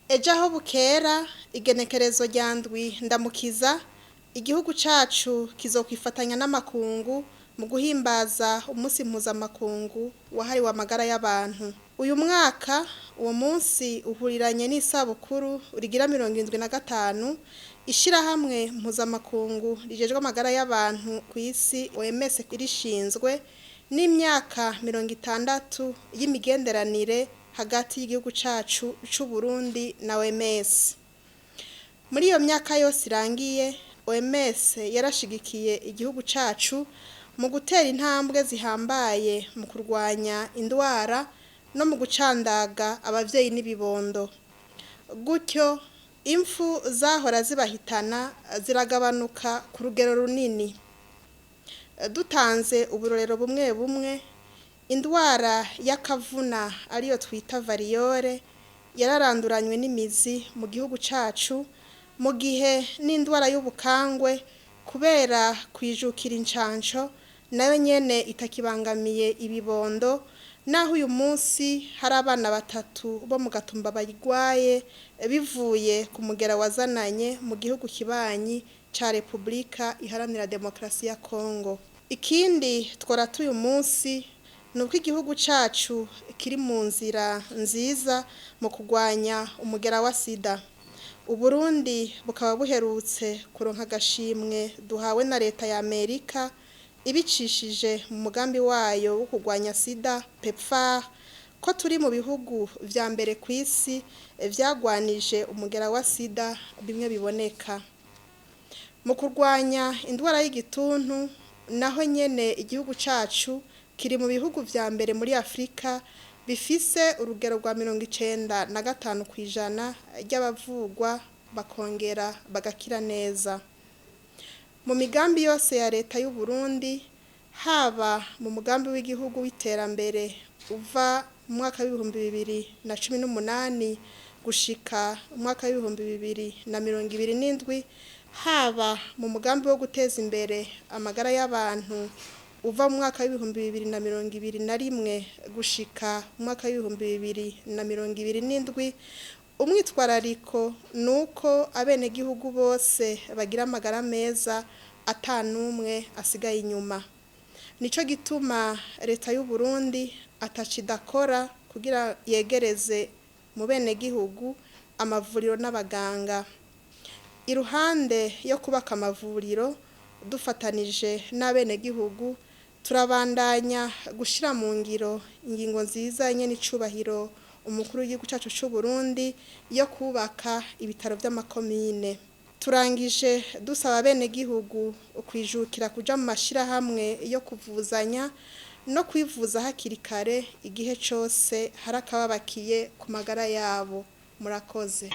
Ejo aho bukera igenekerezo rya ndwi ndamukiza igihugu cacu kizokwifatanya n'amakungu mu guhimbaza umunsi mpuzamakungu wahariwe amagara y'abantu. Uyu mwaka uwo munsi uhuriranye n'isabukuru rigira 75 ishirahamwe mpuzamakungu rijejwe amagara y'abantu ku isi OMS irishinzwe n'imyaka 60 y'imigenderanire hagati y'igihugu cacu c'u Burundi na OMS. Muri iyo myaka yose irangiye OMS yarashigikiye igihugu cacu mu gutera intambwe zihambaye mu kurwanya indwara no mu gucandaga abavyeyi n'ibibondo. Gutyo impfu zahora zibahitana ziragabanuka ku rugero runini. Dutanze uburorero bumwe bumwe, indwara y'akavuna ariyo twita variole yararanduranywe n'imizi mu gihugu cacu, mu gihe n'indwara y'ubukangwe kubera kwijukira incanco nayo nyene itakibangamiye ibibondo, naho uyu munsi hari abana 3 bo mu Gatumba bayigwaye bivuye ku mugera wazananye mu gihugu kibanyi ca Republika Iharanira Demokarasi ya Kongo. Ikindi tworata uyu munsi nuko igihugu cacu kiri mu nzira nziza mu kugwanya umugera wa sida. Uburundi bukaba buherutse kuronka agashimwe duhawe na leta ya Amerika ibicishije mu mugambi wayo wo kugwanya sida PEPFAR, ko turi mu bihugu vya mbere ku isi vyagwanije umugera wa sida bimwe biboneka. Mu kurwanya indwara y'igituntu naho nyene igihugu cacu kiri mu bihugu vya mbere muri Afrika bifise urugero rwa 95% ry'abavugwa bakongera bagakira neza. Mu migambi yose ya leta y'u Burundi, haba mu mugambi w'igihugu w'iterambere uva mu mwaka w'2018 gushika mu mwaka w'2027, haba mu mugambi wo guteza imbere amagara y'abantu uva mu mwaka w'2021 gushika mu mwaka w'2027, umwitwarariko nuko abenegihugu bose bagira amagara meza atanumwe asigaye inyuma. Nico gituma leta y'u Burundi atacidakora kugira yegereze mu benegihugu amavuriro n'abaganga. Iruhande yo kubaka amavuriro dufatanije n'abenegihugu, turabandanya gushira mu ngiro ingingo nziza nyene icubahiro umukuru w'igihugu cacu c'u Burundi yo kubaka ibitaro vy'amakomine. Turangije dusaba abenegihugu kwijukira kuja mu mashirahamwe yo kuvuzanya no kwivuza hakiri kare igihe cose harakababakiye ku magara yabo. Murakoze.